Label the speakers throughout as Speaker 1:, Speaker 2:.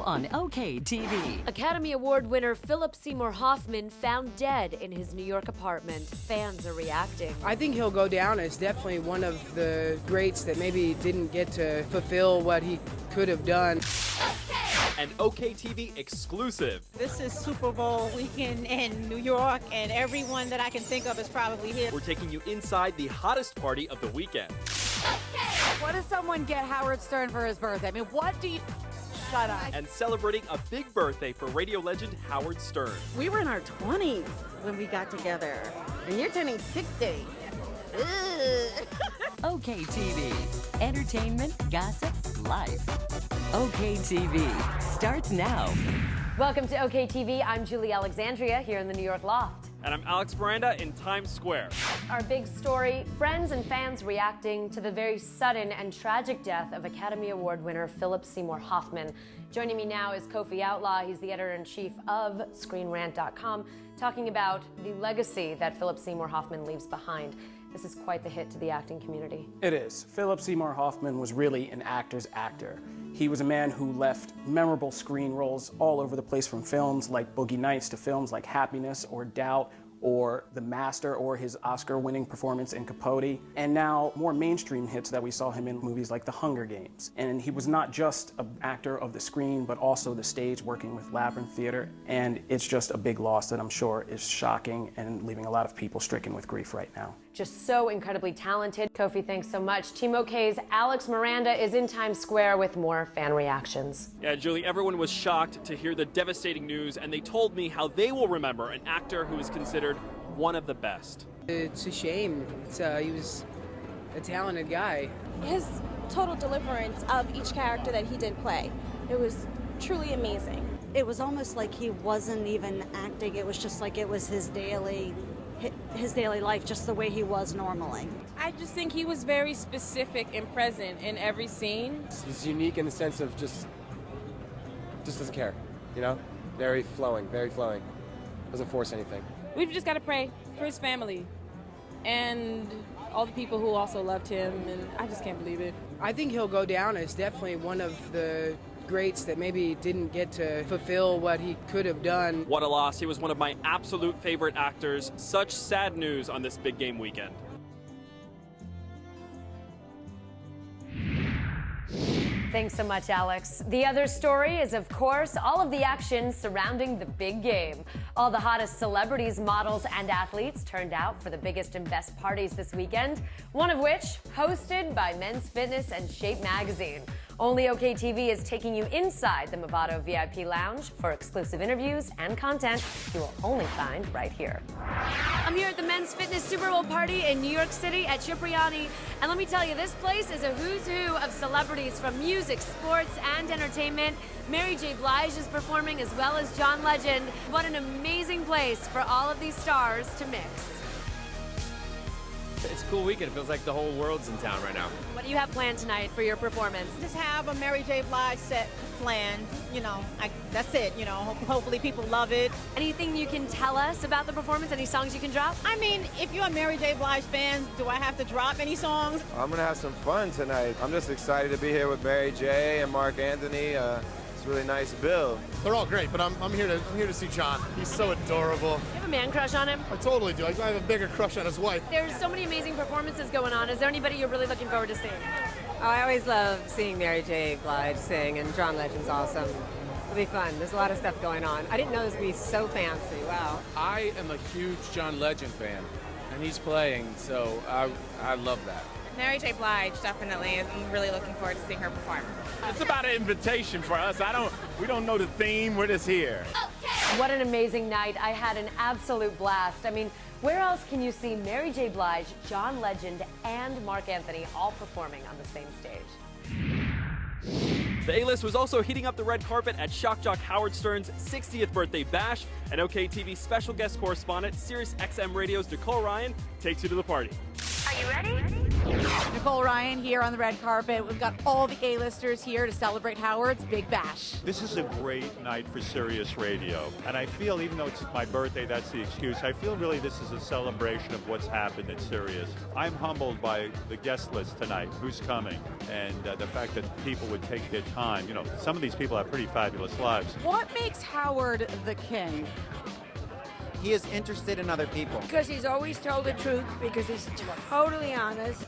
Speaker 1: on OK TV.
Speaker 2: Academy Award winner Philip Seymour Hoffman found dead in his New York apartment. Fans are reacting.
Speaker 3: I think he'll go down as definitely one of the greats that maybe didn't get to fulfill what he could have done.
Speaker 4: An OK TV exclusive.
Speaker 5: This is Super Bowl weekend in New York, and everyone that I can think of is probably here.
Speaker 4: We're taking you inside the hottest party of the weekend.
Speaker 6: What does someone get Howard Stern for his birthday? I mean, what do you... Shut up.
Speaker 4: And celebrating a big birthday for radio legend Howard Stern.
Speaker 7: We were in our 20s when we got together, and you're turning 60.
Speaker 1: OK TV. Entertainment, gossip, life. OK TV starts now.
Speaker 2: Welcome to OK TV. I'm Julie Alexandria here in the New York Loft.
Speaker 4: And I'm Alex Miranda in Times Square.
Speaker 2: Our big story, friends and fans reacting to the very sudden and tragic death of Academy Award winner Philip Seymour Hoffman. Joining me now is Kofi Outlaw. He's the editor-in-chief of ScreenRant.com, talking about the legacy that Philip Seymour Hoffman leaves behind. This is quite the hit to the acting community.
Speaker 8: It is. Philip Seymour Hoffman was really an actor's actor. He was a man who left memorable screen roles all over the place, from films like Boogie Nights to films like Happiness or Doubt or The Master or his Oscar-winning performance in Capote, and now more mainstream hits that we saw him in movies like The Hunger Games. And he was not just an actor of the screen, but also the stage, working with Labyrinth Theater, and it's just a big loss that I'm sure is shocking and leaving a lot of people stricken with grief right now.
Speaker 2: Just so incredibly talented. Kofi, thanks so much. Team OK's Alex Miranda is in Times Square with more fan reactions.
Speaker 4: Yeah, Julie, everyone was shocked to hear the devastating news, and they told me how they will remember an actor who is considered one of the best.
Speaker 3: It's a shame. He was a talented guy.
Speaker 9: His total deliverance of each character that he did play, it was truly amazing.
Speaker 7: It was almost like he wasn't even acting. It was just like it was his daily life, just the way he was normally.
Speaker 10: I just think he was very specific and present in every scene.
Speaker 11: He's unique in the sense of just doesn't care, you know? Very flowing, doesn't force anything.
Speaker 10: We've just got to pray for his family and all the people who also loved him, and I just can't believe it.
Speaker 3: I think he'll go down as definitely one of the greats that maybe didn't get to fulfill what he could have done.
Speaker 4: What a loss. He was one of my absolute favorite actors. Such sad news on this big game weekend.
Speaker 2: Thanks so much, Alex. The other story is, of course, all of the action surrounding the big game. All the hottest celebrities, models, and athletes turned out for the biggest and best parties this weekend, one of which hosted by Men's Fitness and Shape magazine. Only OK TV is taking you inside the Movado VIP Lounge for exclusive interviews and content you will only find right here. I'm here at the Men's Fitness Super Bowl party in New York City at Cipriani, and let me tell you, this place is a who's who of celebrities from music, sports, and entertainment. Mary J. Blige is performing, as well as John Legend. What an amazing place for all of these stars to mix.
Speaker 12: It's a cool weekend. It feels like the whole world's in town right now.
Speaker 2: What do you have planned tonight for your performance?
Speaker 5: Just have a Mary J. Blige set planned, that's it, hopefully people love it.
Speaker 2: Anything you can tell us about the performance? Any songs you can drop?
Speaker 5: I mean, if you're a Mary J. Blige fan, do I have to drop any songs?
Speaker 13: I'm gonna have some fun tonight. I'm just excited to be here with Mary J. and Mark Anthony. It's a really nice bill.
Speaker 14: They're all great, but I'm here to see John. He's so adorable.
Speaker 2: You have a man crush on him?
Speaker 14: I totally do. I have a bigger crush on his wife.
Speaker 2: There's so many amazing performances going on. Is there anybody you're really looking forward to seeing?
Speaker 15: Oh, I always love seeing Mary J. Blige sing, and John Legend's awesome. It'll be fun. There's a lot of stuff going on. I didn't know this would be so fancy. Wow.
Speaker 12: I am a huge John Legend fan, and he's playing, so I love that.
Speaker 10: Mary J. Blige, definitely. I'm really looking forward to seeing her perform.
Speaker 12: It's about an invitation for us. We don't know the theme. We're just here.
Speaker 2: What an amazing night. I had an absolute blast. I mean, where else can you see Mary J. Blige, John Legend, and Mark Anthony all performing on the same stage?
Speaker 4: The A-list was also heating up the red carpet at shock jock Howard Stern's 60th birthday bash, and OK TV special guest correspondent, Sirius XM Radio's Nicole Ryan takes you to the party.
Speaker 16: Are you ready?
Speaker 6: Nicole Ryan here on the red carpet. We've got all the A-listers here to celebrate Howard's Big Bash.
Speaker 16: This is a great night for Sirius Radio. And I feel, even though it's my birthday, that's the excuse, I feel really this is a celebration of what's happened at Sirius. I'm humbled by the guest list tonight, who's coming, and the fact that people would take their time. You know, some of these people have pretty fabulous lives.
Speaker 6: What makes Howard the king?
Speaker 17: He is interested in other people.
Speaker 18: Because he's always told the truth, because he's totally honest,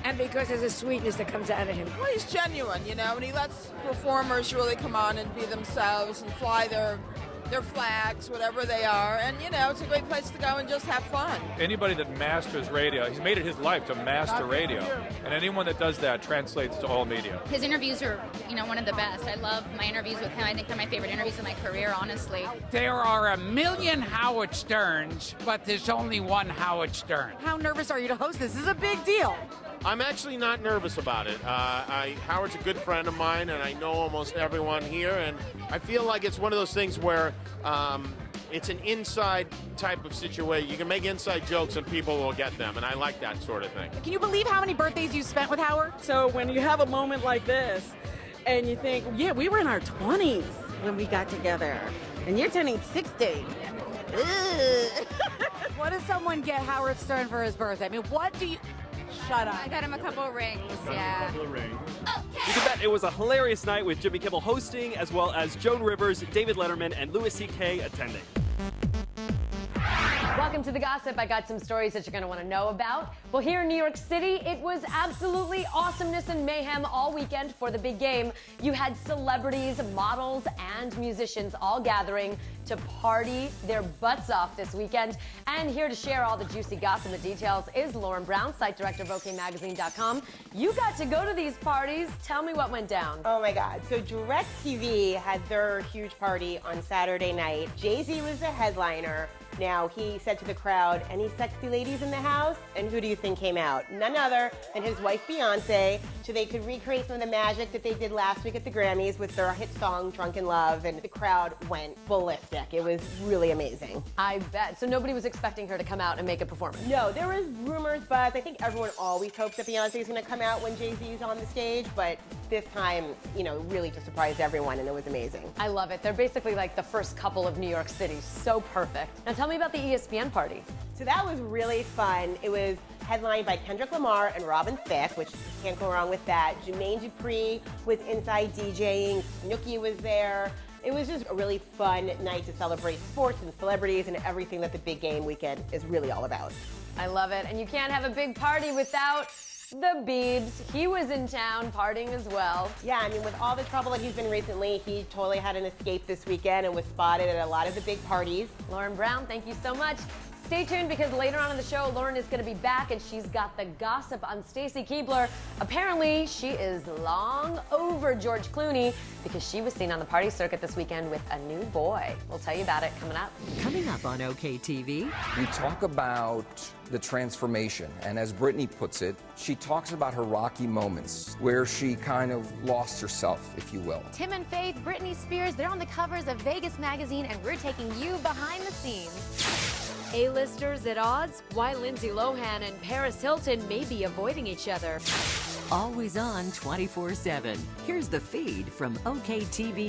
Speaker 18: and because there's a sweetness that comes out of him.
Speaker 19: Well, he's genuine, you know, and he lets performers really come on and be themselves and fly their flags, whatever they are, and you know, it's a great place to go and just have fun.
Speaker 20: Anybody that masters radio, he's made it his life to master radio, and anyone that does that translates to all media.
Speaker 21: His interviews are, you know, one of the best. I love my interviews with him. I think they're my favorite interviews of my career, honestly.
Speaker 22: There are a million Howard Sterns, but there's only one Howard Stern.
Speaker 6: How nervous are you to host this? This is a big deal.
Speaker 14: I'm actually not nervous about it. Howard's a good friend of mine, and I know almost everyone here, and I feel like it's one of those things where it's an inside type of situation. You can make inside jokes and people will get them, and I like that sort of thing.
Speaker 6: Can you believe how many birthdays you spent with Howard?
Speaker 23: So when you have a moment like this, and you think, yeah, we were in our 20s when we got together, and you're turning 60.
Speaker 6: What does someone get Howard Stern for his birthday? I mean, what do you... Shut up.
Speaker 21: I got him a couple of rings, yeah.
Speaker 4: You can bet it was a hilarious night with Jimmy Kimmel hosting, as well as Joan Rivers, David Letterman, and Louis C.K. attending.
Speaker 2: Welcome to the gossip. I got some stories that you're going to want to know about. Well, here in New York City, it was absolutely awesomeness and mayhem all weekend for the big game. You had celebrities, models, and musicians all gathering to party their butts off this weekend. And here to share all the juicy gossip and details is Lauren Brown, site director of OKMagazine.com. You got to go to these parties. Tell me what went down.
Speaker 24: Oh my God. So DirecTV had their huge party on Saturday night. Jay-Z was the headliner. Now, he said to the crowd, any sexy ladies in the house? And who do you think came out? None other than his wife, Beyonce, so they could recreate some of the magic that they did last week at the Grammys with their hit song, Drunk in Love, and the crowd went ballistic. It was really amazing.
Speaker 2: I bet. So nobody was expecting her to come out and make a performance?
Speaker 24: No, there was rumors, buzz. I think everyone always hopes that Beyonce is going to come out when Jay-Z is on the stage, but this time, you know, really just surprised everyone, and it was amazing.
Speaker 2: I love it. They're basically like the first couple of New York City. So perfect. Now tell me about the ESPN party.
Speaker 24: So that was really fun. It was headlined by Kendrick Lamar and Robin Thicke, which you can't go wrong with that. Jermaine Dupri was inside DJing. Snooki was there. It was just a really fun night to celebrate sports and celebrities and everything that the big game weekend is really all about.
Speaker 2: I love it. And you can't have a big party without the Biebs. He was in town partying as well.
Speaker 24: Yeah, I mean, with all the trouble that he's been recently, he totally had an escape this weekend and was spotted at a lot of the big parties.
Speaker 2: Lauren Brown, thank you so much. Stay tuned because later on in the show, Lauren is going to be back and she's got the gossip on Stacy Keibler. Apparently, she is long over George Clooney because she was seen on the party circuit this weekend with a new boy. We'll tell you about it coming up.
Speaker 1: Coming up on OKTV.
Speaker 25: We talk about the transformation, and as Britney puts it, she talks about her rocky moments where she kind of lost herself, if you will.
Speaker 26: Tim and Faith, Britney Spears, they're on the covers of Vegas magazine, and we're taking you behind the scenes.
Speaker 2: A-listers at odds? Why Lindsay Lohan and Paris Hilton may be avoiding each other.
Speaker 1: Always on 24/7. Here's the feed from OKTVUSA.com.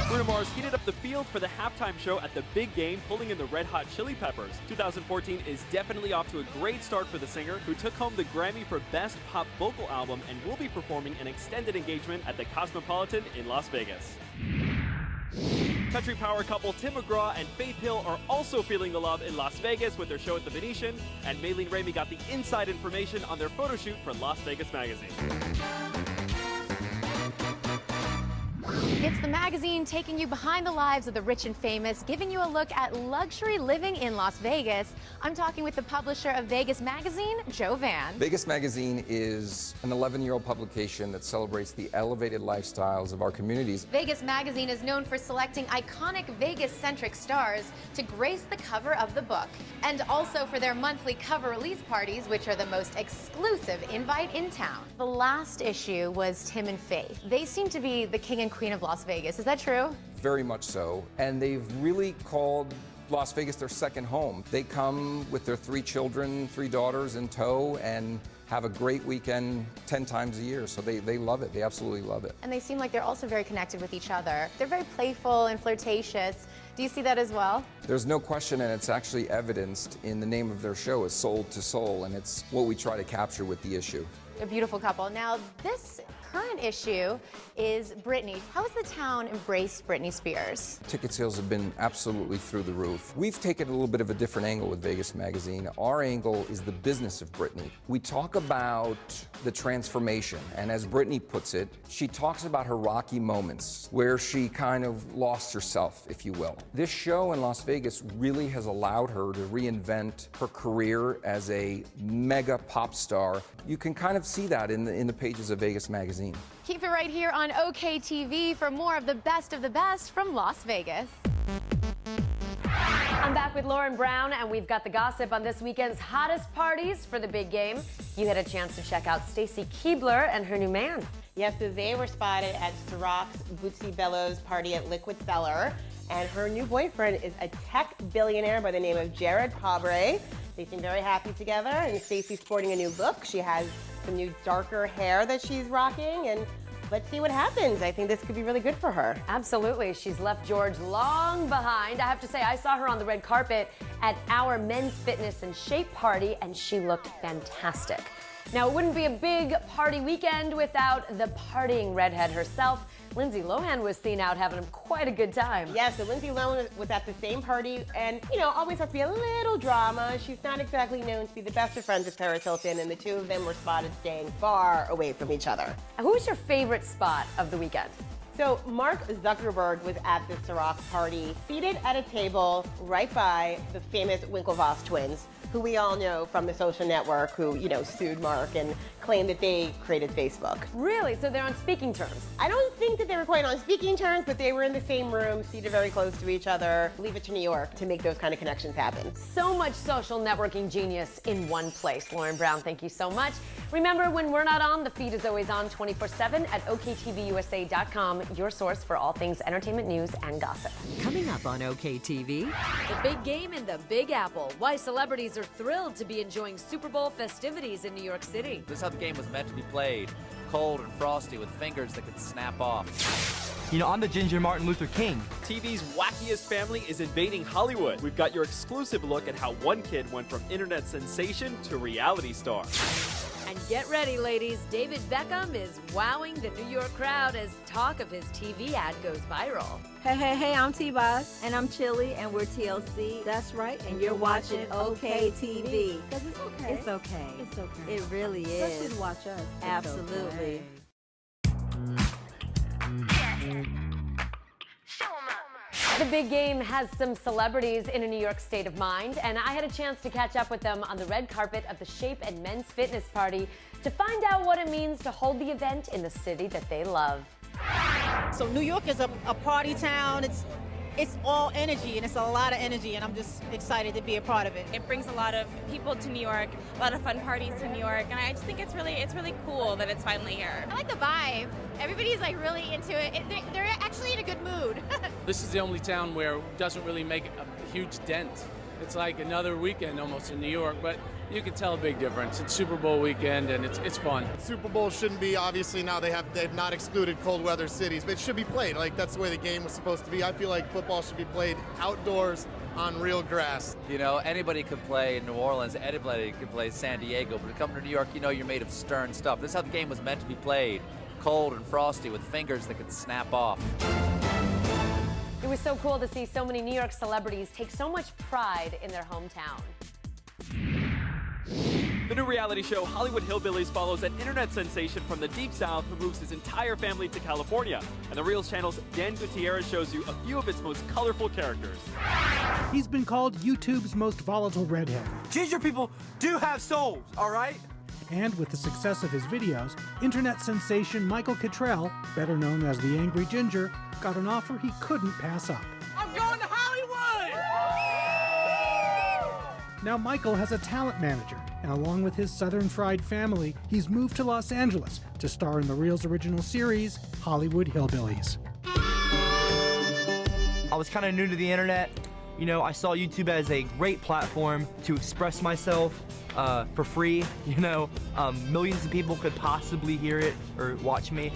Speaker 4: Bruno Mars heated up the field for the halftime show at the big game, pulling in the Red Hot Chili Peppers. 2014 is definitely off to a great start for the singer, who took home the Grammy for Best Pop Vocal Album and will be performing an extended engagement at the Cosmopolitan in Las Vegas. Country power couple Tim McGraw and Faith Hill are also feeling the love in Las Vegas with their show at the Venetian, and Maylene Ramey got the inside information on their photo shoot for Las Vegas Magazine.
Speaker 26: It's the magazine taking you behind the lives of the rich and famous, giving you a look at luxury living in Las Vegas. I'm talking with the publisher of Vegas Magazine, Joe Van.
Speaker 25: Vegas Magazine is an 11-year-old publication that celebrates the elevated lifestyles of our communities.
Speaker 26: Vegas Magazine is known for selecting iconic Vegas-centric stars to grace the cover of the book, and also for their monthly cover release parties, which are the most exclusive invite in town. The last issue was Tim and Faith. They seem to be the king and queen of Las Vegas. Is that true?
Speaker 25: Very much so. And they've really called Las Vegas their second home. They come with their 3 children, 3 daughters in tow, and have a great weekend 10 times a year. So they love it. They absolutely love it.
Speaker 26: And they seem like they're also very connected with each other. They're very playful and flirtatious. Do you see that as well?
Speaker 25: There's no question, and it's actually evidenced in the name of their show is Soul to Soul, and it's what we try to capture with the issue.
Speaker 26: A beautiful couple. Now, this current issue is Britney. How has the town embraced Britney Spears?
Speaker 25: Ticket sales have been absolutely through the roof. We've taken a little bit of a different angle with Vegas Magazine. Our angle is the business of Britney. We talk about the transformation, and as Britney puts it, she talks about her rocky moments where she kind of lost herself, if you will. This show in Las Vegas really has allowed her to reinvent her career as a mega pop star. You can kind of see that in the pages of Vegas Magazine.
Speaker 26: Keep it right here on OKTV for more of the best from Las Vegas. I'm back with Lauren Brown, and we've got the gossip on this weekend's hottest parties for the big game. You had a chance to check out Stacy Keibler and her new man.
Speaker 24: Yes, so they were spotted at Ciroc's Bootsy Bellows party at Liquid Cellar, and her new boyfriend is a tech billionaire by the name of Jared Pabre. They seem very happy together, and Stacy's sporting a new look. She has some new darker hair that she's rocking, and let's see what happens. I think this could be really good for her.
Speaker 2: Absolutely. She's left George long behind. I have to say, I saw her on the red carpet at our men's fitness and shape party, and she looked fantastic. Now, it wouldn't be a big party weekend without the partying redhead herself. Lindsay Lohan was seen out having quite a good time.
Speaker 24: Yeah, so Lindsay Lohan was at the same party, and, you know, always has to be a little drama. She's not exactly known to be the best of friends with Paris Hilton, and the two of them were spotted staying far away from each other.
Speaker 2: Who was your favorite spot of the weekend?
Speaker 24: So Mark Zuckerberg was at the Ciroc party, seated at a table right by the famous Winklevoss twins, who we all know from the social network, who, you know, sued Mark and claimed that they created Facebook.
Speaker 2: Really? So they're on speaking terms?
Speaker 24: I don't think that they were quite on speaking terms, but they were in the same room, seated very close to each other. Leave it to New York to make those kind of connections happen.
Speaker 2: So much social networking genius in one place. Lauren Brown, thank you so much. Remember, when we're not on, the feed is always on 24/7 at OKTVUSA.com, your source for all things entertainment news and gossip.
Speaker 1: Coming up on OKTV.
Speaker 3: The big game in the Big Apple. Why celebrities are thrilled to be enjoying Super Bowl festivities in New York City.
Speaker 5: This is how the game was meant to be played. Cold and frosty with fingers that could snap off.
Speaker 7: You know, I'm the Ginger Martin Luther King.
Speaker 4: TV's wackiest family is invading Hollywood. We've got your exclusive look at how one kid went from internet sensation to reality star.
Speaker 3: And get ready, ladies. David Beckham is wowing the New York crowd as talk of his TV ad goes viral.
Speaker 8: Hey, I'm T-Boss. And I'm Chili, and we're TLC. That's right, and you're watching OKTV. Because it's okay. It's okay. It's okay. It really is. Especially to watch us. Absolutely.
Speaker 2: The big game has some celebrities in a New York state of mind, and I had a chance to catch up with them on the red carpet of the Shape and Men's Fitness Party to find out what it means to hold the event in the city that they love.
Speaker 9: So New York is a party town. It's all energy, and it's a lot of energy, and I'm just excited to be a part of it.
Speaker 11: It brings a lot of people to New York, a lot of fun parties to New York, and I just think it's really cool that it's finally here.
Speaker 26: I like the vibe. Everybody's like really into it. They're actually in a good mood.
Speaker 12: This is the only town where it doesn't really make a huge dent. It's like another weekend almost in New York, but you can tell a big difference. It's Super Bowl weekend, and it's fun.
Speaker 27: Super Bowl shouldn't be, obviously now they've not excluded cold weather cities, but it should be played. Like, that's the way the game was supposed to be. I feel like football should be played outdoors on real grass.
Speaker 5: You know, anybody could play in New Orleans, anybody could play San Diego, but to come to New York, you know you're made of stern stuff. This is how the game was meant to be played. Cold and frosty with fingers that could snap off.
Speaker 2: It was so cool to see so many New York celebrities take so much pride in their hometown.
Speaker 4: The new reality show Hollywood Hillbillies follows an internet sensation from the Deep South who moves his entire family to California. And the Reels channel's Dan Gutierrez shows you a few of its most colorful characters.
Speaker 10: He's been called YouTube's most volatile redhead.
Speaker 7: Ginger people do have souls, all right?
Speaker 10: And with the success of his videos, internet sensation Michael Cottrell, better known as the Angry Ginger, got an offer he couldn't pass up.
Speaker 22: I'm going to Hollywood!
Speaker 10: Now Michael has a talent manager, and along with his Southern Fried family, he's moved to Los Angeles to star in the Reels original series, Hollywood Hillbillies.
Speaker 7: I was kind of new to the internet. You know, I saw YouTube as a great platform to express myself for free. You know, millions of people could possibly hear it or watch me.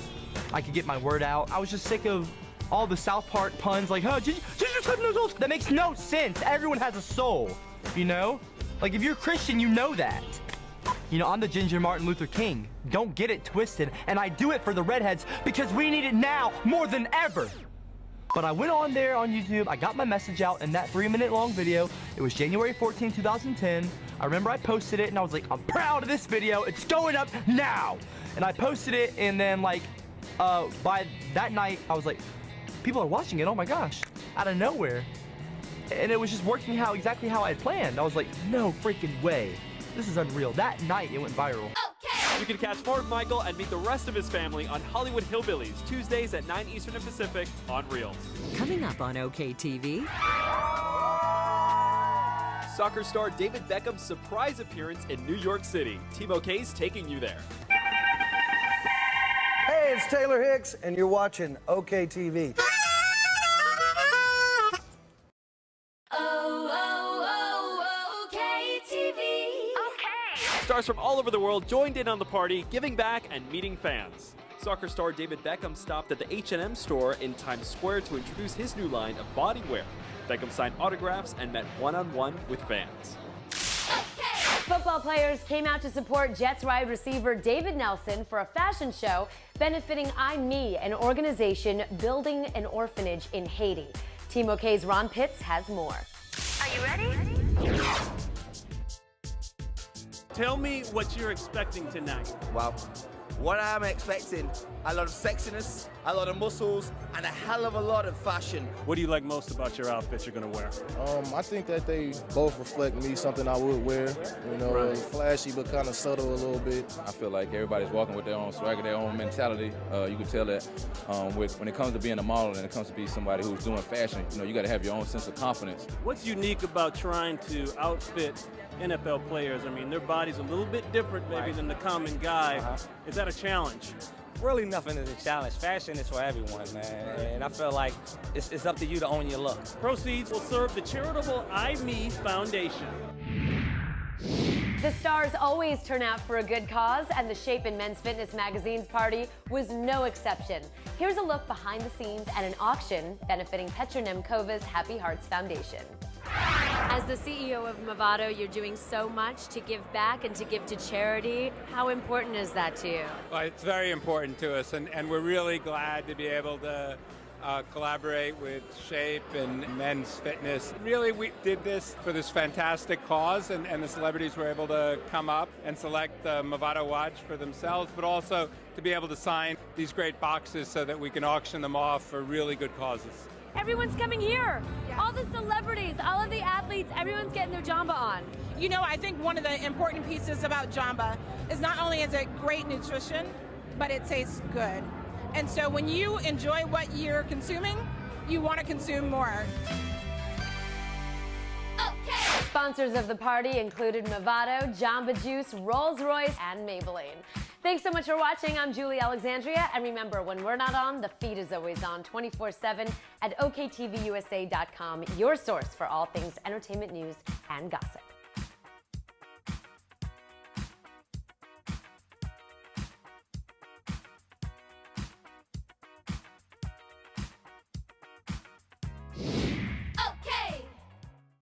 Speaker 7: I could get my word out. I was just sick of all the South Park puns like, oh, Ginger's have no soul. That makes no sense. Everyone has a soul, you know? Like, if you're Christian, you know that. You know, I'm the Ginger Martin Luther King. Don't get it twisted. And I do it for the redheads because we need it now more than ever. But I went on there on YouTube, I got my message out in that 3-minute long video. It was January 14, 2010. I remember I posted it and I was like, I'm proud of this video, it's going up now. And I posted it and then like, by that night, I was like, people are watching it, oh my gosh, out of nowhere. And it was just working exactly how I had planned. I was like, no freaking way. This is unreal. That night, it went viral.
Speaker 4: You can catch more of Michael and meet the rest of his family on Hollywood Hillbillies, Tuesdays at 9 Eastern and Pacific on Reels.
Speaker 1: Coming up on OKTV.
Speaker 4: Soccer star David Beckham's surprise appearance in New York City. Team OK's taking you there.
Speaker 13: Hey, it's Taylor Hicks, and you're watching OKTV.
Speaker 4: Stars from all over the world joined in on the party, giving back and meeting fans. Soccer star David Beckham stopped at the H&M store in Times Square to introduce his new line of bodywear. Beckham signed autographs and met one-on-one with fans.
Speaker 2: Football players came out to support Jets wide receiver David Nelson for a fashion show benefiting I'm Me, an organization building an orphanage in Haiti. Team OK's Ron Pitts has more.
Speaker 15: Are you ready?
Speaker 16: Tell me what you're expecting tonight.
Speaker 17: Wow. What I'm expecting, a lot of sexiness, a lot of muscles, and a hell of a lot of fashion.
Speaker 16: What do you like most about your outfit you're gonna wear?
Speaker 18: I think that they both reflect me, something I would wear. You know,
Speaker 16: Right.
Speaker 18: flashy but kind of subtle a little bit.
Speaker 19: I feel like everybody's walking with their own swagger, their own mentality. You can tell that when it comes to being a model and it comes to be somebody who's doing fashion, you know, you got to have your own sense of confidence.
Speaker 16: What's unique about trying to outfit NFL players? I mean, their body's a little bit different maybe than the common guy. Is that a challenge?
Speaker 28: Really nothing is a challenge. Fashion is for everyone, man. And I feel like it's up to you to own your look.
Speaker 16: Proceeds will serve the charitable I'm Me Foundation.
Speaker 2: The stars always turn out for a good cause, and the Shape and Men's Fitness magazine's party was no exception. Here's a look behind the scenes at an auction benefiting Petra Nemcova's Happy Hearts Foundation.
Speaker 3: As the CEO of Movado, you're doing so much to give back and to give to charity. How important is that to you?
Speaker 29: Well, it's very important to us, and we're really glad to be able to collaborate with Shape and Men's Fitness. Really, we did this for this fantastic cause, and the celebrities were able to come up and select the Movado watch for themselves, but also to be able to sign these great boxes so that we can auction them off for really good causes.
Speaker 2: Everyone's coming here. All the celebrities, all of the athletes, everyone's getting their Jamba on.
Speaker 30: You know, I think one of the important pieces about Jamba is not only is it great nutrition, but it tastes good. And so when you enjoy what you're consuming, you want to consume more.
Speaker 2: Sponsors of the party included Movado, Jamba Juice, Rolls-Royce, and Maybelline. Thanks so much for watching. I'm Julie Alexandria. And remember, when we're not on, the feed is always on 24/7 at OKTVUSA.com, your source for all things entertainment news and gossip.